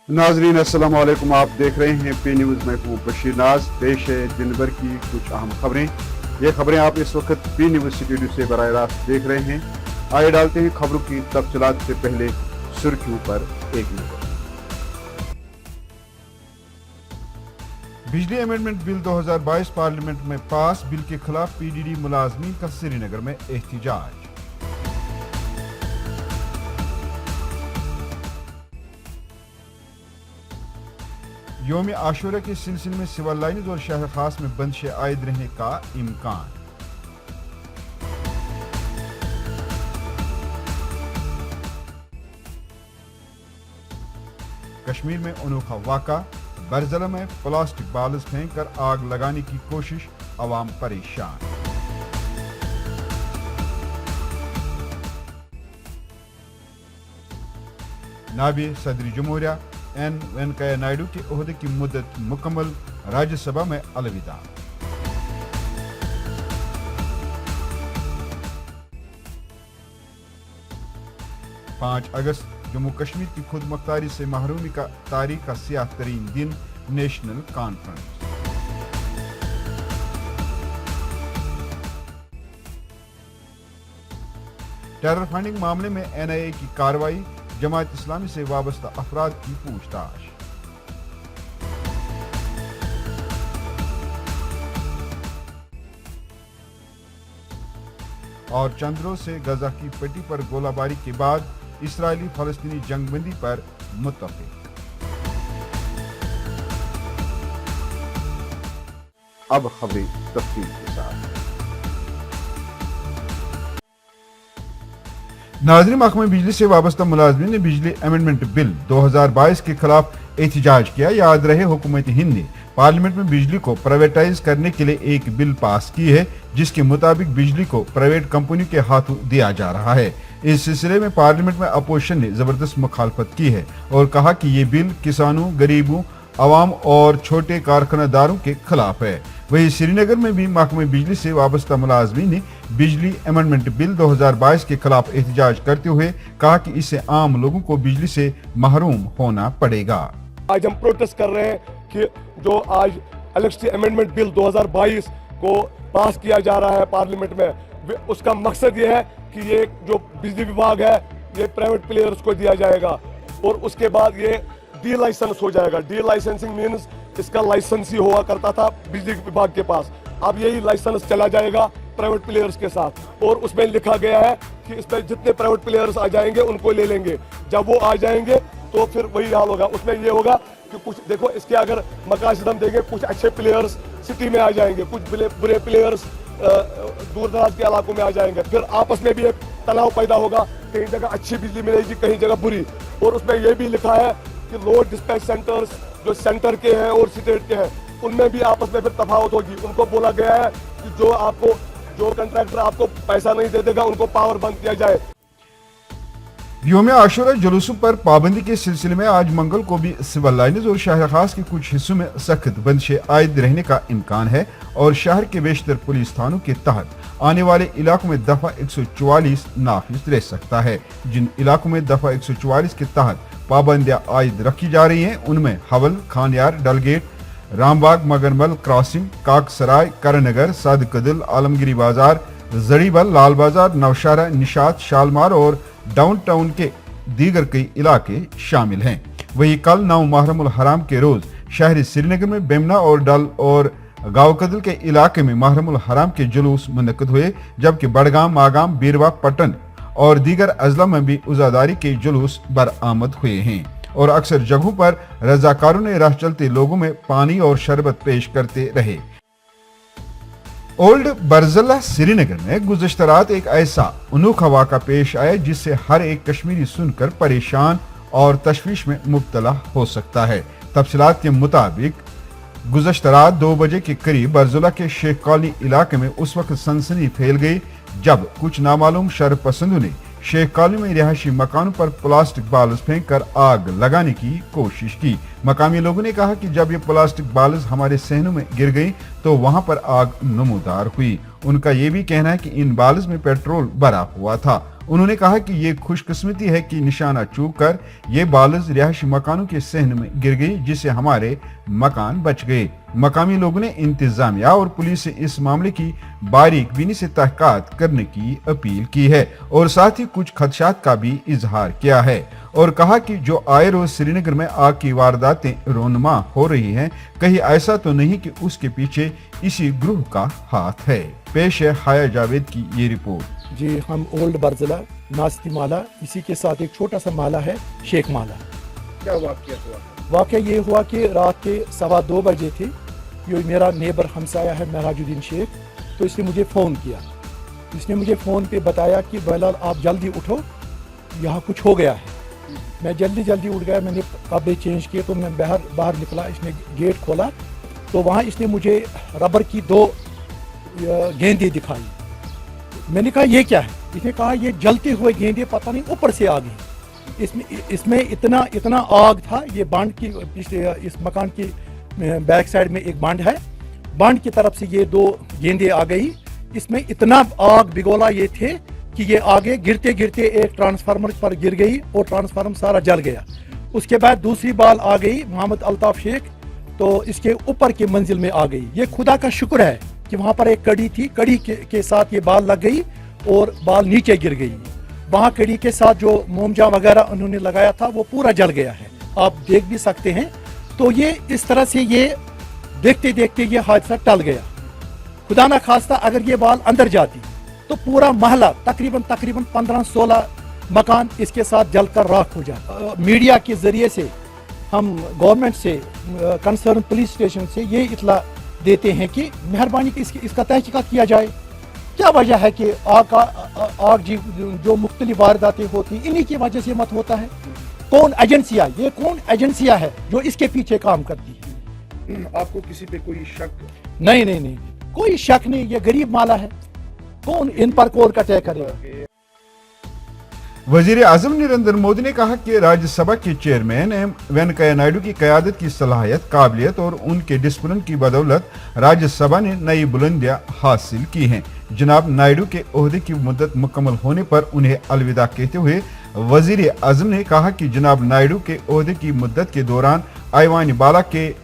नाजरीन अस्सलाम वालेकुम। आप देख रहे हैं पी न्यूज़। मैं हूँ बशीर नाज। पेश है दिन भर की कुछ अहम खबरें। ये खबरें आप इस वक्त पी न्यूज़ स्टूडियो से बराह रास्त देख रहे हैं। आइए डालते हैं खबरों की तफसीलात से पहले सुर्खियों पर एक नजर। बिजली अमेंडमेंट बिल 2022 पार्लियामेंट में पास। बिल के खिलाफ पीडीडी मुलाजमीन का श्रीनगर में एहतजाज। यौम आशूरा के सिलसिले में सिविल लाइन्स और शहर खास में बंदिशें आयद रहने का इम्कान। कश्मीर में अनोखा वाक़ा। बरजला में प्लास्टिक बाल्स फेंक कर आग लगाने की कोशिश, अवाम परेशान। नायब सदर जमहूरिया एन वेंकैया नायडू के ओहदे की मुद्दत मुकम्मल। राज्यसभा में अलविदा। पाँच अगस्त जम्मू कश्मीर की खुद मुख्तारी से महरूमी का तारीख का सियाह तरीन दिन, नेशनल कॉन्फ्रेंस। टेरर फंडिंग मामले में एनआईए की कार्रवाई। जमात इस्लामी से वाबस्ता अफराद की पूछताछ। और चंद रोज से गजा की पट्टी पर गोलाबारी के बाद इसराइली फलस्तीनी जंगबंदी पर मुत्तफिक। अब खबरें तफसील के साथ। नाज़रीन, महकमे बिजली से वाबस्ता मुलाजमीन ने बिजली अमेंडमेंट बिल 2022 के खिलाफ एहतजाज किया। याद रहे, हुकूमत हिंद ने पार्लियामेंट में बिजली को प्राइवेटाइज करने के लिए एक बिल पास की है, जिसके मुताबिक बिजली को प्राइवेट कंपनियों के हाथों दिया जा रहा है। इस सिलसिले में पार्लियामेंट में अपोजिशन ने जबरदस्त मुखालफत की है और कहा कि ये बिल किसानों, गरीबों, अवाम और छोटे कारखानेदारों के खिलाफ है। वहीं श्रीनगर में भी महकमे बिजली से वाबस्ता मुलाजमीन ने बिजली अमेंडमेंट बिल 2022 के खिलाफ एहतजाज करते हुए कहा कि इससे आम लोगों को बिजली से महरूम होना पड़ेगा। आज हम प्रोटेस्ट कर रहे हैं कि जो आज इलेक्ट्रिसिटी अमेंडमेंट बिल 2022 को पास किया जा रहा है पार्लियामेंट में, उसका मकसद ये है कि ये जो बिजली विभाग है ये प्राइवेट प्लेयर्स को दिया जाएगा और उसके बाद ये डी लाइसेंस हो जाएगा। डी लाइसेंसिंग मीन्स इसका लाइसेंस ही हुआ करता था बिजली विभाग के पास, अब यही लाइसेंस चला जाएगा प्राइवेट प्लेयर्स के साथ। और उसमें लिखा गया है कि इसमें जितने प्राइवेट प्लेयर्स आ जाएंगे उनको ले लेंगे। जब वो आ जाएंगे तो फिर वही हाल होगा। उसमें ये होगा कि कुछ देखो, इसके अगर मकासद हम देंगे, कुछ अच्छे प्लेयर्स सिटी में आ जाएंगे, कुछ बुरे प्लेयर्स दूर दराज के इलाकों में आ जाएंगे। फिर आपस में भी एक तनाव पैदा होगा, कहीं जगह अच्छी बिजली मिलेगी, कहीं जगह बुरी। और उसमें यह भी लिखा है कि लोड डिस्पैच सेंटर्स जो सेंटर के हैं और स्टेट के हैं, उनमें भी आपस में फिर तफावत होगी। उनको बोला गया है कि जो कंट्रैक्टर आपको पैसा नहीं दे देगा उनको पावर बंद किया जाए। यौम आशूरा जुलूसों पर पाबंदी के सिलसिले में आज मंगल को भी सिविल लाइन्स और शहर खास के कुछ हिस्सों में सख्त बंदिशें आयद रहने का इम्कान है और शहर के बेशतर पुलिस थानों के तहत आने वाले इलाकों में दफा 144 नाफिज रह सकता है। जिन इलाकों में दफा 144 के तहत पाबंदियां आयद रखी जा रही हैं उनमें हवल, खानियार, डलगेट, रामबाग, मगरमल क्रॉसिंग, काकसराय, करनगर, सादकदिल, आलमगिरी बाजार, जड़ीबल, लाल बाजार, नौशारा, निशात, शालमार और डाउन टाउन के दीगर कई इलाके शामिल हैं। वही कल 9 मुहर्रम हराम के रोज शहरी श्रीनगर में बेमना और डल और गावकदल के इलाके में मुहर्रम हराम के जुलूस मुनक्किद हुए, जबकि बड़गाम, मागाम, बीरवा, पटन और दीगर अजला में भी उजादारी के जुलूस बरामद हुए हैं और अक्सर जगहों पर रजाकारों ने राह चलते लोगों में पानी और शरबत पेश करते रहे। ओल्ड बरजला श्रीनगर में गुज़श्ता रात एक ऐसा अनोखा वाक़ा पेश आया जिससे हर एक कश्मीरी सुनकर परेशान और तशवीश में मुब्तला हो सकता है। तफसीलात के मुताबिक गुज़श्ता रात 2 बजे के करीब बरजला के शेख कॉलोनी इलाके में उस वक्त सनसनी फैल गई जब कुछ नामालूम शर पसंदों ने शेख कॉलोनी में रिहायशी मकानों पर प्लास्टिक बाल्स फेंक कर आग लगाने की कोशिश की। मकामी लोगों ने कहा कि जब ये प्लास्टिक बाल्स हमारे सहनों में गिर गई तो वहां पर आग नमूदार हुई। उनका ये भी कहना है कि इन बाल्स में पेट्रोल भरा हुआ था उन्होंने कहा कि ये खुशकिस्मती है कि निशाना चूक कर ये बालिग रिहायशी मकानों के सहन में गिर गई, जिससे हमारे मकान बच गए। मकामी लोगों ने इंतजामिया और पुलिस से इस मामले की बारीक बीनी से तहकीकात करने की अपील की है और साथ ही कुछ खदशात का भी इजहार किया है और कहा कि जो आए रोज श्रीनगर में आग की वारदातें रोनुमा हो रही हैं, कहीं ऐसा तो नहीं कि उसके पीछे इसी ग्रुप का हाथ है। पेश है हाया जावेद की ये रिपोर्ट। जी, हम ओल्ड बरजला नास्ती माला, इसी के साथ एक छोटा सा माला है शेख माला। क्या वाकया हुआ? वाकया ये हुआ कि रात के 2:15 बजे थे। ये मेरा नेबर हमसाया है महराजुद्दीन शेख, तो इसने मुझे फ़ोन किया। इसने मुझे फ़ोन पे बताया कि बहलाल आप जल्दी उठो, यहाँ कुछ हो गया है। मैं जल्दी उठ गया, मैंने कपड़े चेंज किए तो मैं बाहर निकला। इसने गेट खोला तो वहाँ इसने मुझे रबर की 2 गेंदें दिखाई। मैंने कहा ये क्या है? इसने कहा ये जलते हुए गेंदें पता नहीं ऊपर से आ गई। इसमें इतना आग था। ये बांध की इस मकान की बैक साइड में एक बांध है, बांध की तरफ से ये 2 गेंदें आ गई। इसमें इतना आग बिगोला ये थे कि ये आगे गिरते गिरते एक ट्रांसफार्मर पर गिर गई और ट्रांसफार्मर सारा जल गया। उसके बाद दूसरी बाल आ गई मोहम्मद अल्ताफ शेख, तो इसके ऊपर की मंजिल में आ गई। ये खुदा का शुक्र है कि वहाँ पर एक कड़ी थी, कड़ी के साथ ये बाल लग गई और बाल नीचे गिर गई। वहाँ कड़ी के साथ जो मोमजा वगैरह उन्होंने लगाया था वो पूरा जल गया है, आप देख भी सकते हैं। तो ये इस तरह से ये देखते देखते ये हादसा टल गया। खुदा ना खास्ता अगर ये बाल अंदर जाती तो पूरा महला तकरीबन 15-16 मकान इसके साथ जलकर राख हो जाता। मीडिया के जरिए से हम गवर्नमेंट से, कंसर्न पुलिस स्टेशन से ये इतला देते हैं कि मेहरबानी की इसका तहकीकात किया जाए। क्या वजह है कि आग जो मुख्तलिफ वारदातें होती इन्हीं की वजह से मत होता है? कौन एजेंसियां है जो इसके पीछे काम करती है? आपको किसी पे कोई शक? नहीं, कोई शक नहीं। ये गरीब माला है, कौन इन पर कोर का तय करेगा? वजीर आजम नरेंद्र मोदी ने कहा कि राज्यसभा के चेयरमैन एम वेंकैया नायडू की क़यादत की सलाहियत, काबिलियत और उनके डिसिप्लिन की बदौलत राज्यसभा ने नई बुलंदियां हासिल की हैं। जनाब नायडू के ओहदे की मुद्दत मुकम्मल होने पर उन्हें अलविदा कहते हुए वजीर आजम ने कहा कि जनाब नायडू के ओहदे की मुद्दत के दौरान ऐवान बाला के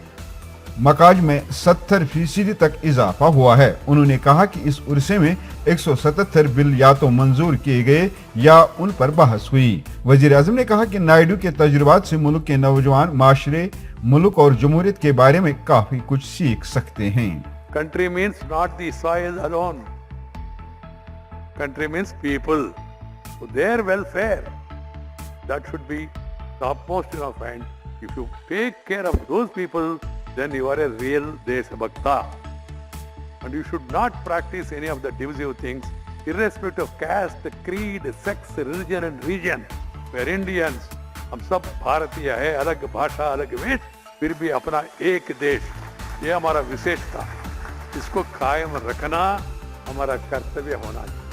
मकाज में 70% तक इजाफा हुआ है। उन्होंने कहा कि इस उर्से में 177 बिल या तो मंजूर किए गए या उन पर बहस हुई। वजीर आजम ने कहा कि नायडू के तजुर्बात से मुल्क के नौजवान माशरे, मुल्क और जमहूरियत के बारे में काफी कुछ सीख सकते हैं। Country means not the soil alone. Country means people. So their welfare, that should be topmost in our mind. If you take care of those people, then you are a real Deshabhakta. And you should not practice any of the divisive things, irrespective of caste, creed, sex, religion and region. We are Indians. हम सब भारतीय है, अलग भाषा, अलग वेश, फिर भी अपना एक देश, ये हमारा विशेषता, इसको कायम रखना हमारा कर्तव्य होना चाहिए।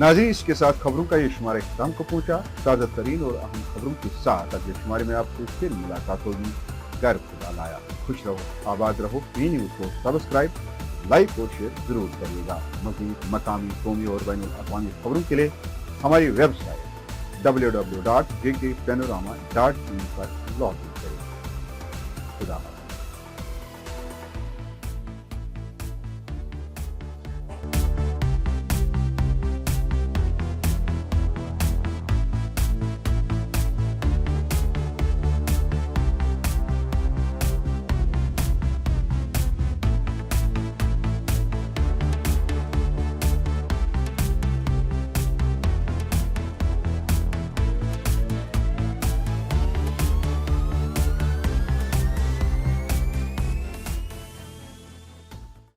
नाज़रीन, इसके साथ खबरों का ये शुमारा इख्तिताम को पहुंचा। ताज़ा तरीन और अहम खबरों के साथ अगले शुमारे में आपसे फिर मुलाकात होगी। घर खुदा लाया। खुश रहो, आबाद रहो। पी न्यूज़ को सब्सक्राइब, लाइक और शेयर जरूर करिएगा। मज़ीद मकामी, कौमी और बैनुल अक़वामी खबरों के लिए हमारी वेबसाइट www.ggpanorama.in पर लॉग इन करें। खुदा।